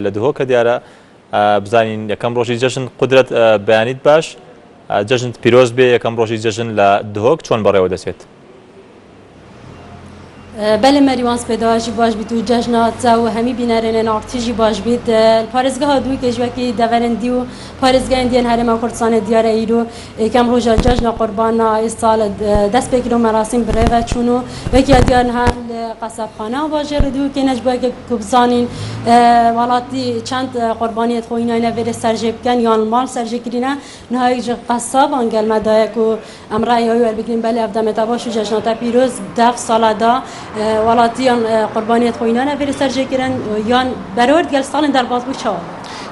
لە دهۆکە دیارە بزانین یەکەم ڕۆژی جەژن قودرەت بەیانیت باش جەژنت پیرۆز بێ یەکەم ڕۆژی جەژن لە دهۆک چۆن بەڕێوە دەچێت؟ بله مریوان سپیداجی باش بیت و جشنات و همی بینرین آرتیجی باش بیت پارزگاه دوی که جوکی دورندی و پارزگاه اندیان هرم کردستان دیار ایرو کم روزا جشن قربان سال دست بگیرم مراسم بره و چونو وکی دیار هر قصب خانه باجر دو که نجبا که کبزانین ولاتی چند قربانیت خوینا نویر سرجب کن یا مال سرجب کردن نهایی قصب انگل مدای کو امرای هایی بگیم بله افدام تباش و جشنات پیروز دف سال دا ولاتیان قربانیت خوینا نویر سرجب کردن یا برورد گل سال در باز بود چهار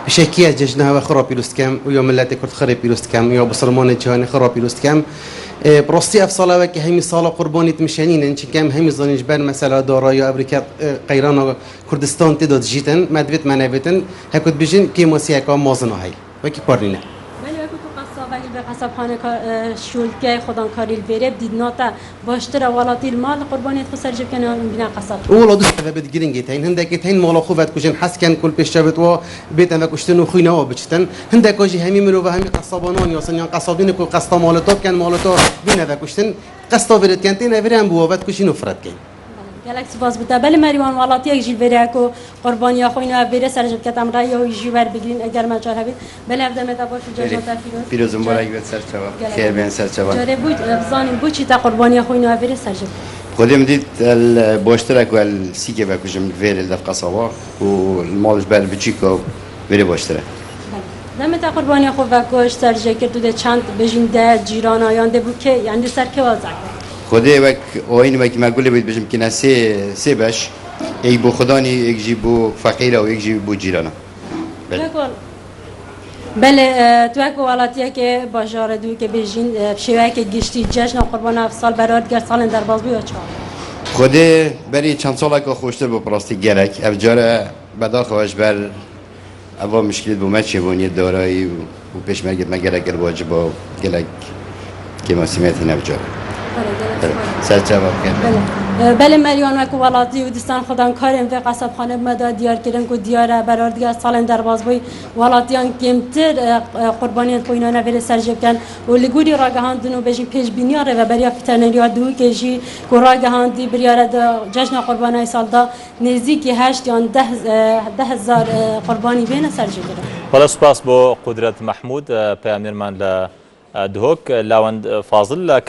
بشكل ججنا وخراب بيلوستكم ويوم ملاتي كرت خراب بيلوستكم ويوم بصرمان جهاني خراب بيلوستكم براستی افصاله وکی همی سال قربانیت میشنین انچه کم همی زنیش بر مثلا دارای امریکا قیران کردستان تداد جیتن مدویت منویتن هکوت بیشین که مسیح کام مازن هایی وکی پارینه ولی وقتی تو قصاب ولی به قصاب خانه شول که خودان کاریل بره دید ناتا باشتر ولاتی المال قربانیت خو سرجب کنه بنا قصاب اولا دوست به بدگیرین گیتین هندک گیتین مالا خوبت کشن حس کن کل پیشتر و بیتن و کشتن و خوینه و بچتن هندک آجی همی مرو و همی قصابانان یا سنیان قصابین کو قصاب مالتاب کن مالتا بینه و کشتن قصاب ورد کن تین ورم بوابت کشین و فرد کن گلکسی باز بوده بله مریوان ولاتی یک جیل بره کو قربانی خوینا بره سرجب کتم رای و جیور بگیرین اگر مجال هبید بله افدام تباش جشن تفیروز پیروز مبارک بید سرچوا خیر بین سرچوا جاره بود بزانیم بود چی تا قربانی خوینا بره سرجب خودم دید باشترک و سیکه بکشم ویر دف قصابا و المالش بر بچیکو ویر باشتره دم تا قربانی خو و گوش سرجب کرد ده چند بجین ده جیران آینده بود که یعنی سر که وازع خودی وک آین وک مقوله بید بجم که نه سه باش یک بو خدانی یک جی بو فقیر و یک جی بو جیرانه بله تو یک ولاتیه که باجار دو که بجین شیوه که گشتی جشن قربان افسال برات گر سال در باز بیا چهار خودی بری چند سال که خوشتر با پراستی گرک افجاره بدار خواهش بر اول مشکلات بو مچه بونی دارایی و پیش مرگت مگرک الواجب و گلک که مسئولیتی نفجاره سرچواب کرد بله مریان و کولاتی و دستان خودان کاریم و قصب خانه مداد دیار کردن کو دیار برار دیگر سال در باز بی ولاتیان کمتر قربانیت خوینا نویر سرجب کن و لگوری راگهاندن و بجی پیش بینیاره و بریا پیترنریا دو کشی کو راگهاندی بریاره جشن قربانی سال دا نزدیکی 8 یا 10,000 قربانی بین سرجب کردن. حالا سپاس با قدرت محمود پیامنرمان ل دهوک لاوند فاضل